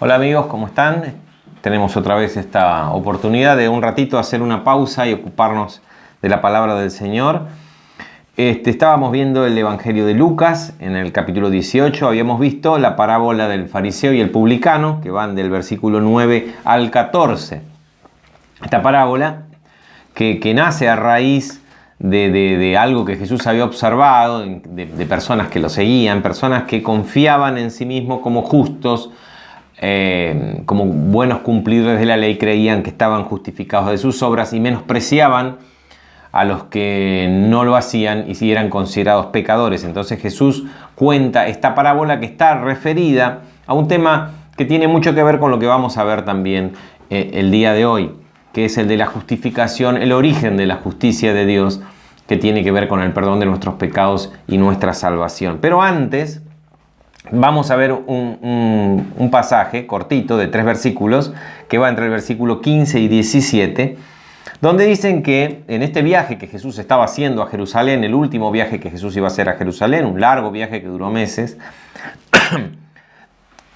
Hola amigos, ¿cómo están? Tenemos otra vez esta oportunidad de un ratito hacer una pausa y ocuparnos de la palabra del Señor. Estábamos viendo el Evangelio de Lucas en el capítulo 18. Habíamos visto la parábola del fariseo y el publicano, que van del versículo 9 al 14. Esta parábola que nace a raíz de algo que Jesús había observado, de personas que lo seguían, personas que confiaban en sí mismos como justos, como buenos cumplidores de la ley, creían que estaban justificados de sus obras y menospreciaban a los que no lo hacían y si eran considerados pecadores. Entonces Jesús cuenta esta parábola que está referida a un tema que tiene mucho que ver con lo que vamos a ver también el día de hoy, que es el de la justificación, el origen de la justicia de Dios, que tiene que ver con el perdón de nuestros pecados y nuestra salvación. Pero antes vamos a ver un pasaje cortito de 3 versículos que va entre el versículo 15 y 17, donde dicen que en este viaje que Jesús estaba haciendo a Jerusalén, el último viaje que Jesús iba a hacer a Jerusalén, un largo viaje que duró meses,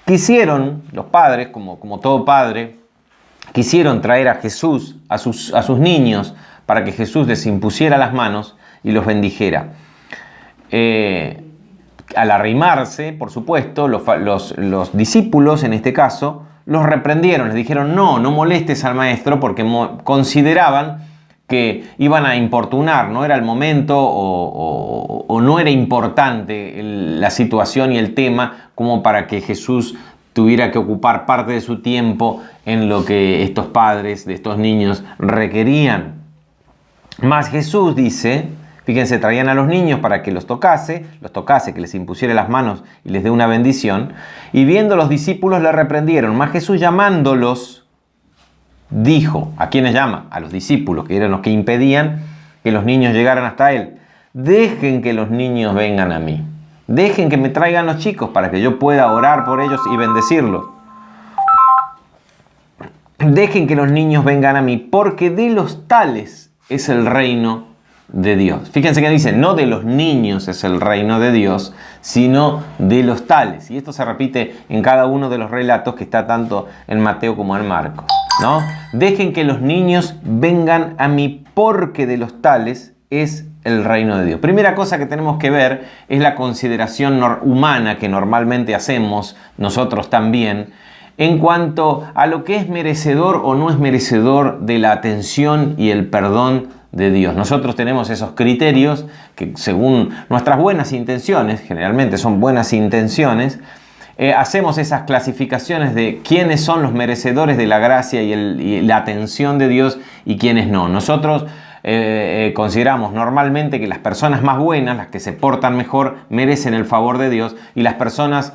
quisieron los padres, como todo padre, quisieron traer a Jesús, a sus niños, para que Jesús les impusiera las manos y los bendijera. Al arrimarse, por supuesto, los discípulos, en este caso, los reprendieron, les dijeron no molestes al maestro, porque consideraban que iban a importunar, no era el momento o no era importante la situación y el tema como para que Jesús tuviera que ocupar parte de su tiempo en lo que estos padres de estos niños requerían. Mas Jesús dice, fíjense, traían a los niños para que los tocase, que les impusiera las manos y les dé una bendición. Y viendo los discípulos le reprendieron. Mas Jesús llamándolos, dijo, ¿a quiénes llama? A los discípulos, que eran los que impedían que los niños llegaran hasta él. Dejen que los niños vengan a mí. Dejen que me traigan los chicos para que yo pueda orar por ellos y bendecirlos. Dejen que los niños vengan a mí, porque de los tales es el reino de Dios. Fíjense que dice, no de los niños es el reino de Dios, sino de los tales. Y esto se repite en cada uno de los relatos que está tanto en Mateo como en Marcos, ¿no? Dejen que los niños vengan a mí, porque de los tales es el reino de Dios. Primera cosa que tenemos que ver es la consideración humana que normalmente hacemos nosotros también, en cuanto a lo que es merecedor o no es merecedor de la atención y el perdón de Dios. Nosotros tenemos esos criterios que, según nuestras buenas intenciones, generalmente son buenas intenciones, hacemos esas clasificaciones de quiénes son los merecedores de la gracia y la atención de Dios y quiénes no. Nosotros consideramos normalmente que las personas más buenas, las que se portan mejor, merecen el favor de Dios, y las personas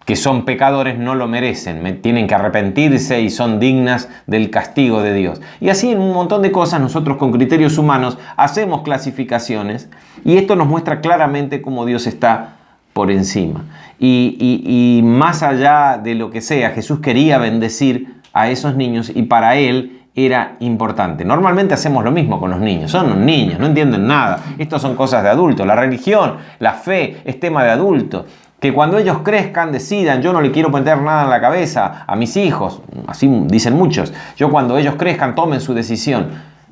que son pecadores no lo merecen, tienen que arrepentirse y son dignas del castigo de Dios. Y así en un montón de cosas nosotros con criterios humanos hacemos clasificaciones, y esto nos muestra claramente cómo Dios está por encima. Y más allá de lo que sea, Jesús quería bendecir a esos niños y para Él era importante. Normalmente hacemos lo mismo con los niños. Son niños, no entienden nada. Estos son cosas de adultos. La religión, la fe es tema de adulto. Que cuando ellos crezcan decidan, yo no le quiero meter nada en la cabeza a mis hijos, así dicen muchos, yo cuando ellos crezcan tomen su decisión.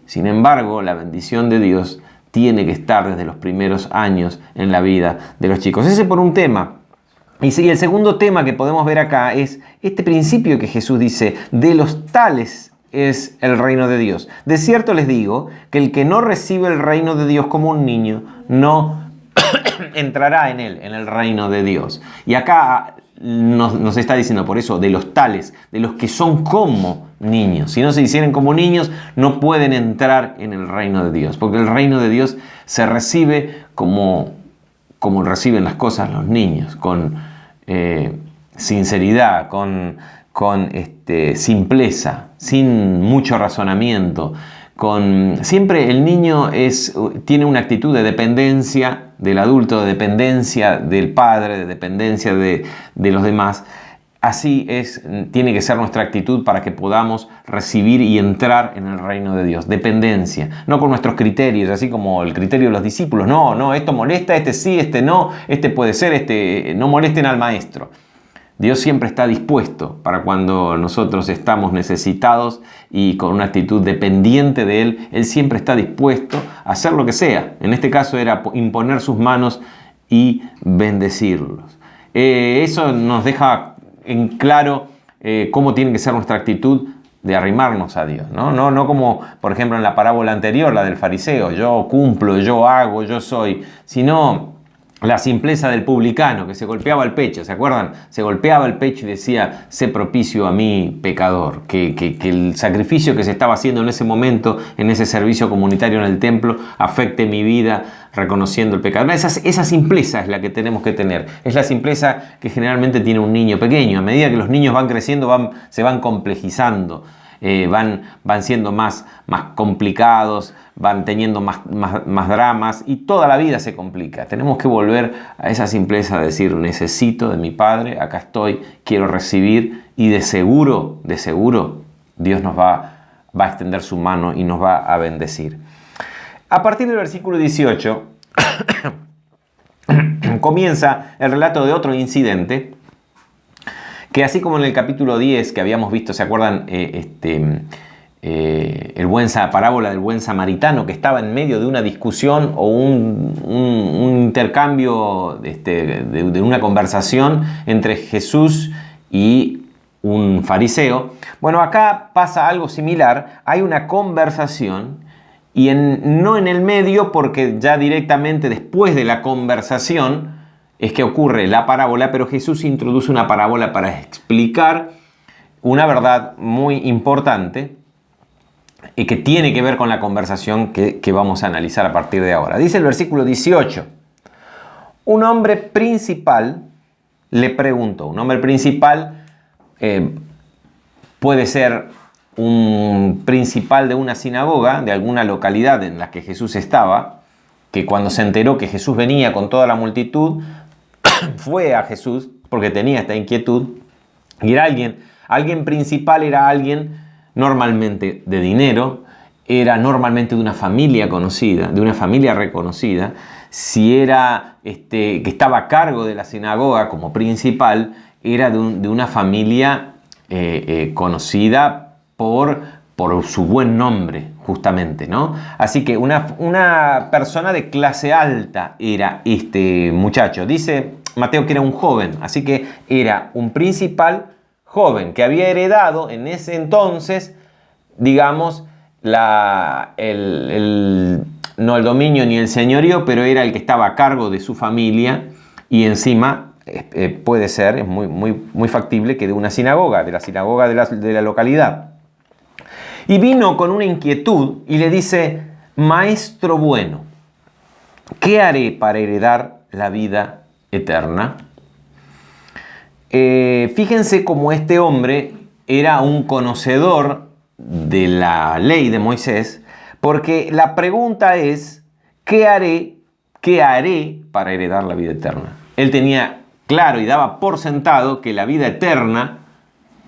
Sin embargo, la bendición de Dios tiene que estar desde los primeros años en la vida de los chicos. Ese por un tema. Y el segundo tema que podemos ver acá es este principio que Jesús dice, de los tales es el reino de Dios. De cierto les digo que el que no recibe el reino de Dios como un niño, no entrará en él, en el reino de Dios. Y acá nos está diciendo, por eso, de los tales, de los que son como niños. Si no se hicieran como niños, no pueden entrar en el reino de Dios, porque el reino de Dios se recibe como reciben las cosas los niños, con sinceridad, con simpleza, sin mucho razonamiento. Siempre el niño tiene una actitud de dependencia del adulto, de dependencia del padre, de dependencia de los demás. Así tiene que ser nuestra actitud para que podamos recibir y entrar en el reino de Dios. Dependencia, no con nuestros criterios, así como el criterio de los discípulos. No, esto molesta, este sí, este no, este puede ser, este no molesten al maestro. Dios siempre está dispuesto para cuando nosotros estamos necesitados y con una actitud dependiente de Él. Él siempre está dispuesto a hacer lo que sea. En este caso era imponer sus manos y bendecirlos. Eso nos deja en claro cómo tiene que ser nuestra actitud de arrimarnos a Dios, ¿no? No como, por ejemplo, en la parábola anterior, la del fariseo, yo cumplo, yo hago, yo soy, sino la simpleza del publicano que se golpeaba el pecho, ¿se acuerdan? Se golpeaba el pecho y decía, sé propicio a mí, pecador, que el sacrificio que se estaba haciendo en ese momento, en ese servicio comunitario en el templo, afecte mi vida, reconociendo el pecado. Esa simpleza es la que tenemos que tener. Es la simpleza que generalmente tiene un niño pequeño. A medida que los niños van creciendo, se van complejizando, van siendo más complicados, van teniendo más dramas y toda la vida se complica. Tenemos que volver a esa simpleza de decir, necesito de mi Padre, acá estoy, quiero recibir y de seguro, Dios nos va a extender su mano y nos va a bendecir. A partir del versículo 18 comienza el relato de otro incidente que, así como en el capítulo 10 que habíamos visto, ¿se acuerdan? La parábola del buen samaritano, que estaba en medio de una discusión o un intercambio de una conversación entre Jesús y un fariseo. Bueno, acá pasa algo similar. Hay una conversación y no en el medio, porque ya directamente después de la conversación es que ocurre la parábola, pero Jesús introduce una parábola para explicar una verdad muy importante y que tiene que ver con la conversación que vamos a analizar a partir de ahora. Dice el versículo 18, un hombre principal le preguntó. Un hombre principal puede ser un principal de una sinagoga, de alguna localidad en la que Jesús estaba, que cuando se enteró que Jesús venía con toda la multitud, fue a Jesús porque tenía esta inquietud. Y era alguien principal, era alguien normalmente de dinero, era normalmente de una familia conocida, de una familia reconocida. Si era que estaba a cargo de la sinagoga como principal, era de una familia conocida por su buen nombre, justamente, ¿no? Así que una persona de clase alta era este muchacho. Dice Mateo que era un joven, así que era un principal joven que había heredado en ese entonces, digamos, no el dominio ni el señorío, pero era el que estaba a cargo de su familia y encima puede ser, es muy factible que de una sinagoga, de la sinagoga de la localidad. Y vino con una inquietud y le dice, maestro bueno, ¿qué haré para heredar la vida eterna? Fíjense cómo este hombre era un conocedor de la ley de Moisés, porque la pregunta es, ¿qué haré para heredar la vida eterna? Él tenía claro y daba por sentado que la vida eterna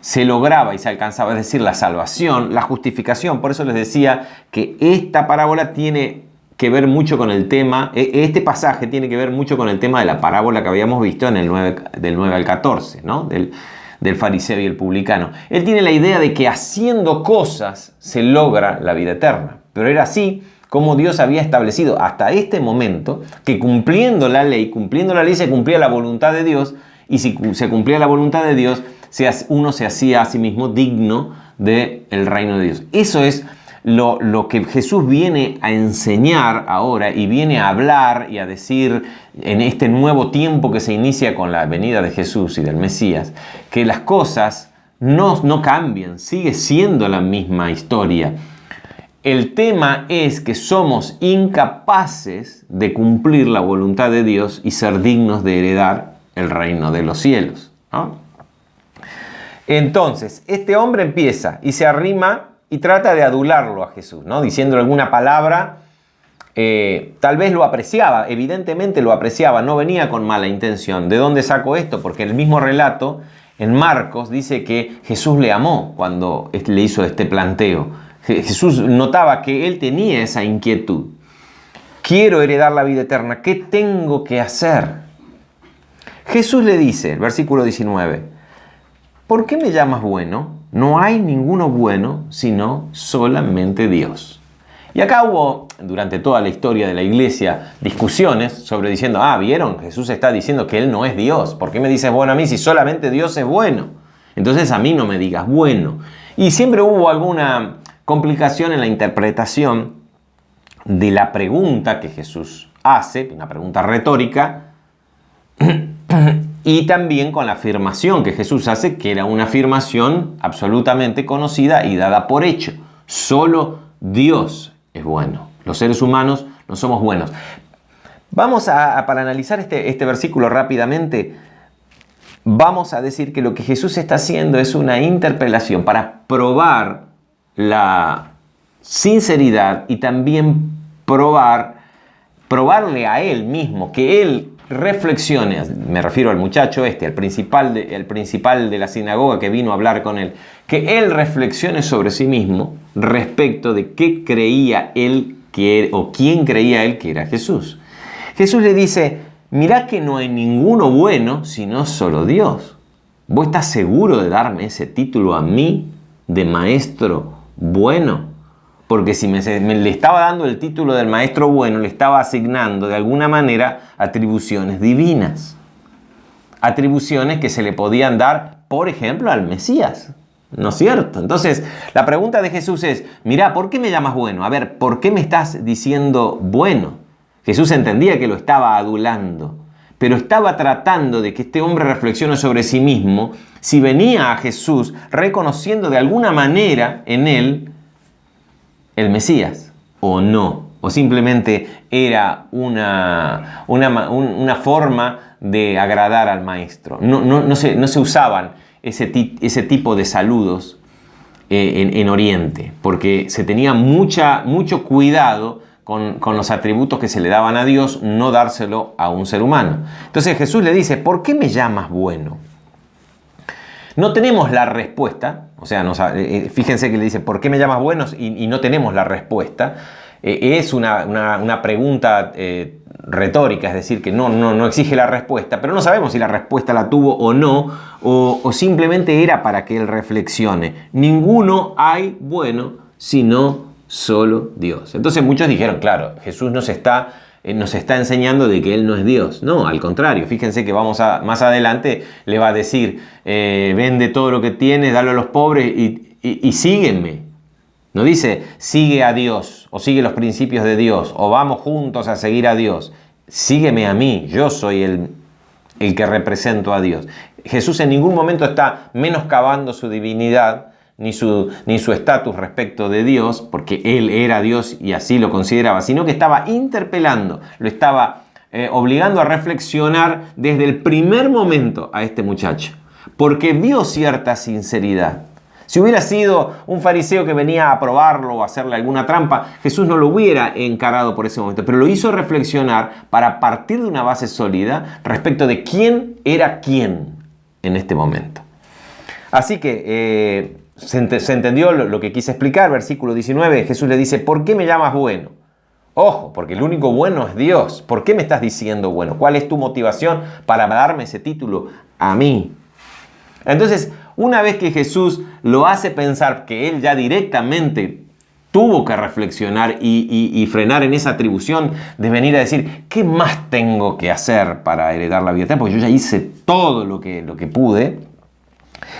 se lograba y se alcanzaba, es decir, la salvación, la justificación. Por eso les decía que esta parábola tiene que ver mucho con el tema, este pasaje tiene que ver mucho con el tema de la parábola que habíamos visto en del 9 al 14, ¿no? Del fariseo y el publicano. Él tiene la idea de que haciendo cosas se logra la vida eterna. Pero era así como Dios había establecido hasta este momento que cumpliendo la ley se cumplía la voluntad de Dios, y si se cumplía la voluntad de Dios, uno se hacía a sí mismo digno del reino de Dios. Eso es lo que Jesús viene a enseñar ahora y viene a hablar y a decir en este nuevo tiempo que se inicia con la venida de Jesús y del Mesías, que las cosas no cambian, sigue siendo la misma historia. El tema es que somos incapaces de cumplir la voluntad de Dios y ser dignos de heredar el reino de los cielos, ¿no? Entonces, este hombre empieza y se arrima y trata de adularlo a Jesús, ¿no? Diciéndole alguna palabra, tal vez lo apreciaba, evidentemente lo apreciaba, no venía con mala intención. ¿De dónde saco esto? Porque el mismo relato en Marcos dice que Jesús le amó cuando le hizo este planteo. Jesús notaba que él tenía esa inquietud. Quiero heredar la vida eterna, ¿qué tengo que hacer? Jesús le dice, el versículo 19, ¿por qué me llamas bueno? No hay ninguno bueno sino solamente Dios. Y acá hubo, durante toda la historia de la iglesia, discusiones sobre diciendo, ¿vieron? Jesús está diciendo que Él no es Dios. ¿Por qué me dices bueno a mí si solamente Dios es bueno? Entonces a mí no me digas bueno. Y siempre hubo alguna complicación en la interpretación de la pregunta que Jesús hace, una pregunta retórica, y también con la afirmación que Jesús hace, que era una afirmación absolutamente conocida y dada por hecho. Solo Dios es bueno. Los seres humanos no somos buenos. Vamos para analizar este versículo rápidamente, vamos a decir que lo que Jesús está haciendo es una interpelación para probar la sinceridad y también probarle a Él mismo, que Él reflexione, me refiero al muchacho el principal de la sinagoga que vino a hablar con Él, que Él reflexione sobre sí mismo respecto de qué creía Él o quién creía Él que era Jesús. Jesús le dice, mirá que no hay ninguno bueno sino solo Dios. ¿Vos estás seguro de darme ese título a mí de maestro bueno? Porque si me le estaba dando el título del maestro bueno, le estaba asignando de alguna manera atribuciones divinas. Atribuciones que se le podían dar, por ejemplo, al Mesías. ¿No es cierto? Entonces, la pregunta de Jesús es, mirá, ¿por qué me llamas bueno? A ver, ¿por qué me estás diciendo bueno? Jesús entendía que lo estaba adulando, pero estaba tratando de que este hombre reflexione sobre sí mismo si venía a Jesús reconociendo de alguna manera en él el Mesías o no, o simplemente era una forma de agradar al maestro. No se usaban ese tipo de saludos en Oriente, porque se tenía mucho cuidado con los atributos que se le daban a Dios, no dárselo a un ser humano. Entonces Jesús le dice, ¿por qué me llamas bueno? No tenemos la respuesta, o sea, fíjense que le dice, ¿por qué me llamas bueno? Y no tenemos la respuesta. Es una pregunta retórica, es decir, que no exige la respuesta, pero no sabemos si la respuesta la tuvo o no, o simplemente era para que él reflexione. Ninguno hay bueno sino solo Dios. Entonces muchos dijeron, claro, Jesús nos está enseñando de que Él no es Dios. No, al contrario, fíjense que más adelante le va a decir, vende todo lo que tienes, dalo a los pobres y sígueme. No dice, sigue a Dios o sigue los principios de Dios o vamos juntos a seguir a Dios. Sígueme a mí, yo soy el que represento a Dios. Jesús en ningún momento está menoscabando su divinidad, ni su estatus respecto de Dios, porque Él era Dios y así lo consideraba, sino que estaba interpelando, lo estaba obligando a reflexionar desde el primer momento a este muchacho, porque vio cierta sinceridad. Si hubiera sido un fariseo que venía a probarlo o a hacerle alguna trampa, Jesús no lo hubiera encarado por ese momento, pero lo hizo reflexionar para partir de una base sólida respecto de quién era quién en este momento. Así que se entendió lo que quise explicar. Versículo 19, Jesús le dice, ¿por qué me llamas bueno? Ojo, porque el único bueno es Dios. ¿Por qué me estás diciendo bueno? ¿Cuál es tu motivación para darme ese título a mí? Entonces, una vez que Jesús lo hace pensar que él ya directamente tuvo que reflexionar y frenar en esa atribución de venir a decir, ¿qué más tengo que hacer para heredar la vida eterna? Porque yo ya hice todo lo que pude.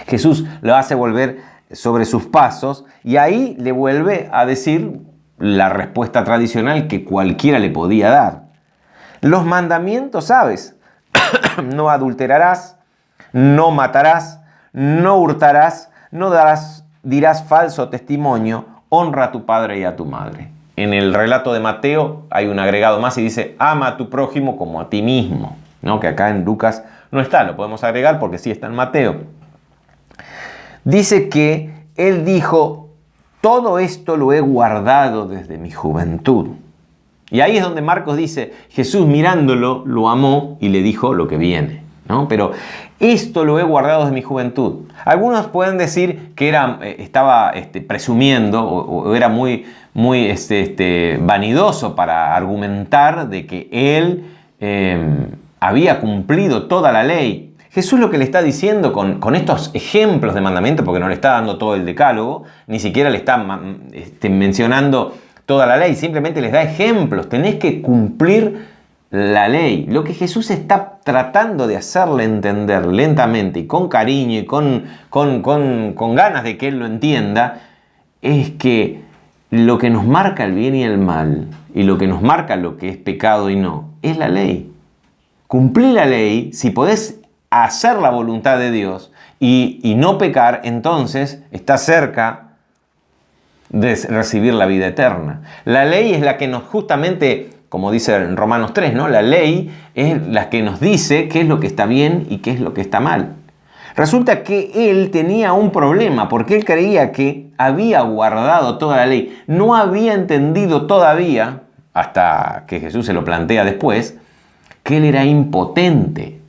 Jesús lo hace volver sobre sus pasos y ahí le vuelve a decir la respuesta tradicional que cualquiera le podía dar. Los mandamientos, ¿sabes? No adulterarás, no matarás, no hurtarás, no dirás falso testimonio, honra a tu padre y a tu madre. En el relato de Mateo hay un agregado más y dice, ama a tu prójimo como a ti mismo, ¿no? Que acá en Lucas no está, lo podemos agregar porque sí está en Mateo. Dice que él dijo, todo esto lo he guardado desde mi juventud. Y ahí es donde Marcos dice, Jesús mirándolo lo amó y le dijo lo que viene, ¿no? Pero esto lo he guardado desde mi juventud. Algunos pueden decir que estaba presumiendo o era muy vanidoso para argumentar de que él había cumplido toda la ley. Jesús lo que le está diciendo con estos ejemplos de mandamiento, porque no le está dando todo el decálogo, ni siquiera le está mencionando toda la ley, simplemente les da ejemplos. Tenés que cumplir la ley. Lo que Jesús está tratando de hacerle entender lentamente y con cariño y con ganas de que él lo entienda, es que lo que nos marca el bien y el mal, y lo que nos marca lo que es pecado y no, es la ley. Cumplí la ley, si podés hacer la voluntad de Dios y no pecar, entonces está cerca de recibir la vida eterna. La ley es la que nos justamente, como dice en Romanos 3, ¿no? La ley es la que nos dice qué es lo que está bien y qué es lo que está mal. Resulta que él tenía un problema porque él creía que había guardado toda la ley. No había entendido todavía, hasta que Jesús se lo plantea después, que él era impotente.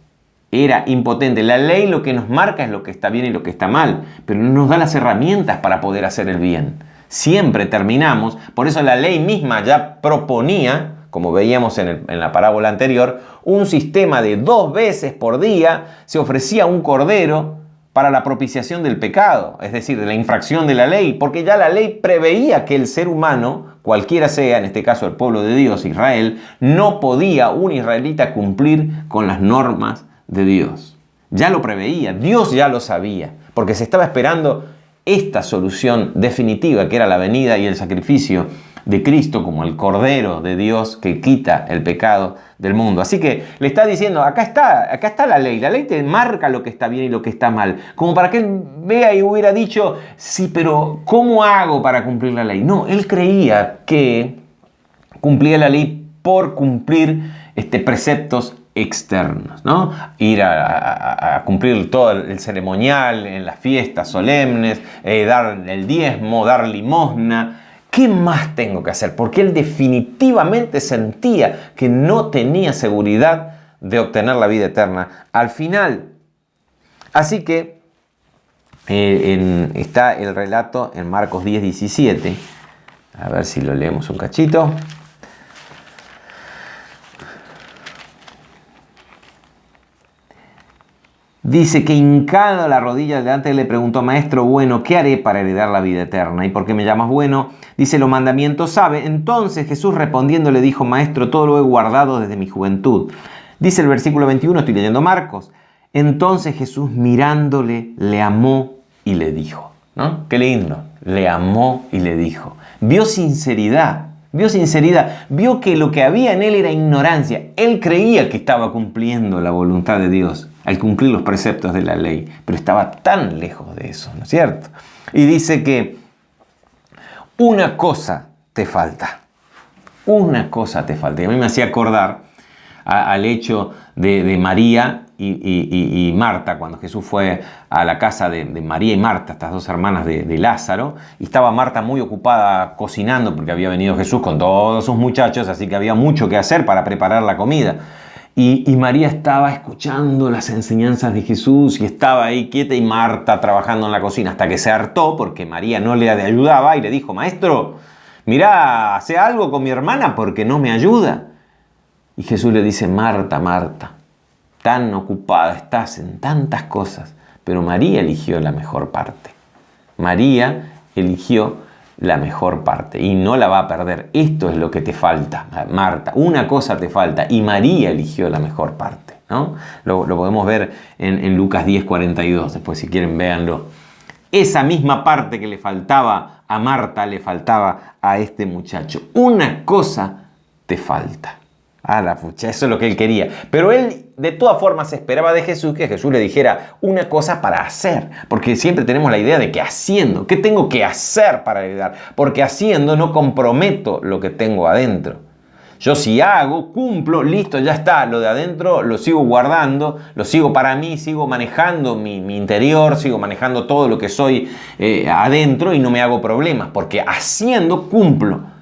Era impotente. La ley lo que nos marca es lo que está bien y lo que está mal, pero no nos da las herramientas para poder hacer el bien. Siempre terminamos, por eso la ley misma ya proponía, como veíamos en la parábola anterior, un sistema de 2 veces por día se ofrecía un cordero para la propiciación del pecado, es decir, de la infracción de la ley, porque ya la ley preveía que el ser humano, cualquiera sea, en este caso el pueblo de Dios, Israel, no podía un israelita cumplir con las normas de Dios. Ya lo preveía, Dios ya lo sabía, porque se estaba esperando esta solución definitiva, que era la venida y el sacrificio de Cristo como el Cordero de Dios que quita el pecado del mundo. Así que le está diciendo, acá está la ley te marca lo que está bien y lo que está mal, como para que él vea y hubiera dicho, sí, pero ¿cómo hago para cumplir la ley? No, él creía que cumplía la ley por cumplir preceptos externos, ¿no? Ir a cumplir todo el ceremonial en las fiestas solemnes, dar el diezmo, dar limosna. ¿Qué más tengo que hacer? Porque él definitivamente sentía que no tenía seguridad de obtener la vida eterna al final. Así que está el relato en Marcos 10:17. A ver si lo leemos un cachito. Dice que hincado la rodilla delante le preguntó, maestro bueno, ¿qué haré para heredar la vida eterna? ¿Y por qué me llamas bueno? Dice, los mandamientos sabe. Entonces Jesús respondiendo le dijo, maestro, todo lo he guardado desde mi juventud. Dice el versículo 21, estoy leyendo Marcos. Entonces Jesús mirándole, le amó y le dijo, ¿no? Qué lindo, le amó y le dijo. Vio sinceridad, vio que lo que había en él era ignorancia. Él creía que estaba cumpliendo la voluntad de Dios al cumplir los preceptos de la ley, pero estaba tan lejos de eso, ¿no es cierto? Y dice que una cosa te falta, una cosa te falta. Y a mí me hacía acordar al hecho de María y Marta, cuando Jesús fue a la casa de María y Marta, estas 2 hermanas de Lázaro, y estaba Marta muy ocupada cocinando porque había venido Jesús con todos sus muchachos, así que había mucho que hacer para preparar la comida. Y María estaba escuchando las enseñanzas de Jesús y estaba ahí quieta y Marta trabajando en la cocina hasta que se hartó porque María no le ayudaba y le dijo, maestro, mirá, hace algo con mi hermana porque no me ayuda. Y Jesús le dice, Marta, Marta, tan ocupada estás en tantas cosas, pero María eligió la mejor parte. María eligió la mejor parte y no la va a perder. Esto es lo que te falta, Marta. Una cosa te falta y María eligió la mejor parte, ¿no? Lo podemos ver en Lucas 10:42. Después, si quieren, véanlo. Esa misma parte que le faltaba a Marta le faltaba a este muchacho. Una cosa te falta. Ah, la pucha, eso es lo que él quería. Pero él, de todas formas, esperaba de Jesús que Jesús le dijera una cosa para hacer. Porque siempre tenemos la idea de que haciendo, ¿qué tengo que hacer para heredar? Porque haciendo no comprometo lo que tengo adentro. Yo si hago, cumplo, listo, ya está. Lo de adentro lo sigo guardando, lo sigo para mí, sigo manejando mi interior, sigo manejando todo lo que soy adentro y no me hago problemas. Porque haciendo, cumplo.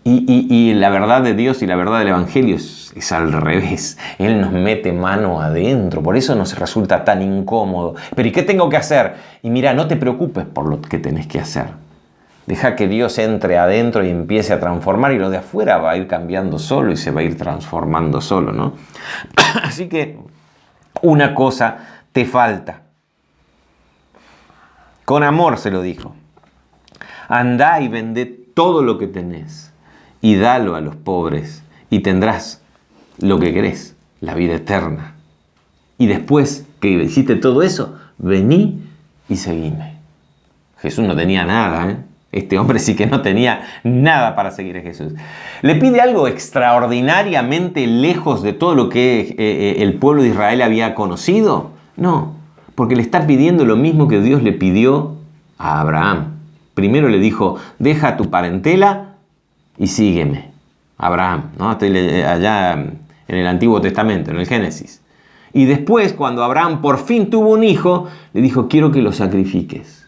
Y la verdad de Dios y la verdad del Evangelio es al revés. Él nos mete mano adentro, por eso nos resulta tan incómodo. Pero ¿y qué tengo que hacer? Y mira, no te preocupes por lo que tenés que hacer. Deja que Dios entre adentro y empiece a transformar, y lo de afuera va a ir cambiando solo y se va a ir transformando solo, ¿no? Así que una cosa te falta. Con amor se lo dijo. Andá y vendé todo lo que tenés y dalo a los pobres y tendrás lo que querés, la vida eterna. Y después que hiciste todo eso, vení y seguime. Jesús no tenía nada, ¿eh? Este hombre sí que no tenía nada para seguir a Jesús. Le pide algo extraordinariamente lejos de todo lo que el pueblo de Israel había conocido. No, porque le está pidiendo lo mismo que Dios le pidió a Abraham. Primero le dijo, deja tu parentela y sígueme. Abraham, ¿no? Allá en el Antiguo Testamento, en el Génesis. Y después, cuando Abraham por fin tuvo un hijo, le dijo, quiero que lo sacrifiques.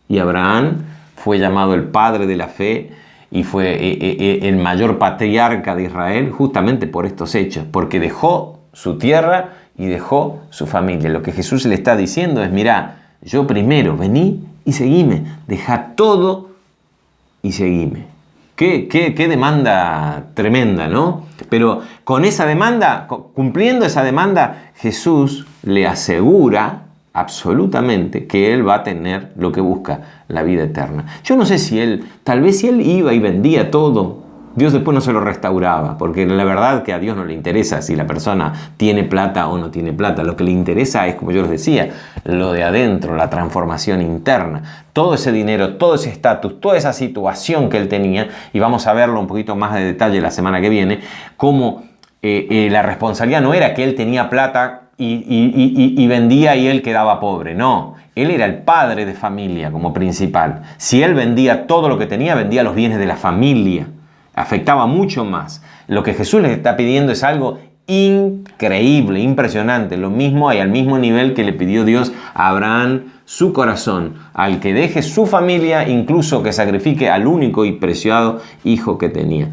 Y Abraham fue llamado el padre de la fe y fue el mayor patriarca de Israel justamente por estos hechos, porque dejó su tierra y dejó su familia. Lo que Jesús le está diciendo es, mirá, yo primero, vení y seguime, deja todo y seguime. Qué demanda tremenda, ¿no? Pero con esa demanda, cumpliendo esa demanda, Jesús le asegura absolutamente que él va a tener lo que busca, la vida eterna. Yo no sé si tal vez si él iba y vendía todo, Dios después no se lo restauraba, porque la verdad que a Dios no le interesa si la persona tiene plata o no tiene plata. Lo que le interesa es, como yo les decía, lo de adentro, la transformación interna. Todo ese dinero, todo ese estatus, toda esa situación que él tenía, y vamos a verlo un poquito más de detalle la semana que viene, cómo la responsabilidad no era que él tenía plata y vendía y él quedaba pobre. No, él era el padre de familia como principal. Si él vendía todo lo que tenía, vendía los bienes de la familia. Afectaba mucho más. Lo que Jesús les está pidiendo es algo increíble, impresionante. Lo mismo y al mismo nivel que le pidió Dios a Abraham su corazón, al que deje su familia, incluso que sacrifique al único y preciado hijo que tenía.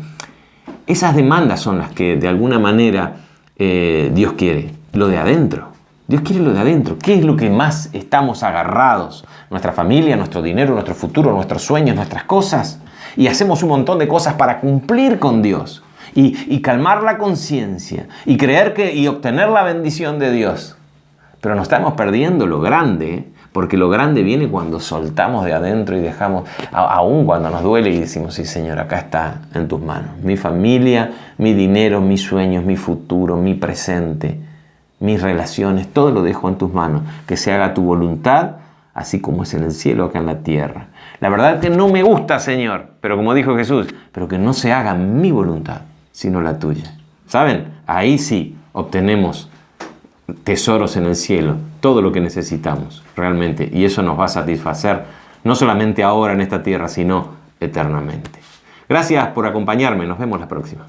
Esas demandas son las que de alguna manera Dios quiere. Lo de adentro. Dios quiere lo de adentro. ¿Qué es lo que más estamos agarrados? Nuestra familia, nuestro dinero, nuestro futuro, nuestros sueños, nuestras cosas. Y hacemos un montón de cosas para cumplir con Dios. Y calmar la conciencia. Y creer y obtener la bendición de Dios. Pero nos estamos perdiendo lo grande. Porque lo grande viene cuando soltamos de adentro y dejamos, aún cuando nos duele, y decimos, sí, Señor, acá está en tus manos. Mi familia, mi dinero, mis sueños, mi futuro, mi presente, mis relaciones, todo lo dejo en tus manos. Que se haga tu voluntad, así como es en el cielo, acá en la tierra. La verdad es que no me gusta, Señor, pero como dijo Jesús, pero que no se haga mi voluntad, sino la tuya. ¿Saben? Ahí sí obtenemos tesoros en el cielo, todo lo que necesitamos realmente, y eso nos va a satisfacer no solamente ahora en esta tierra, sino eternamente. Gracias por acompañarme, nos vemos la próxima.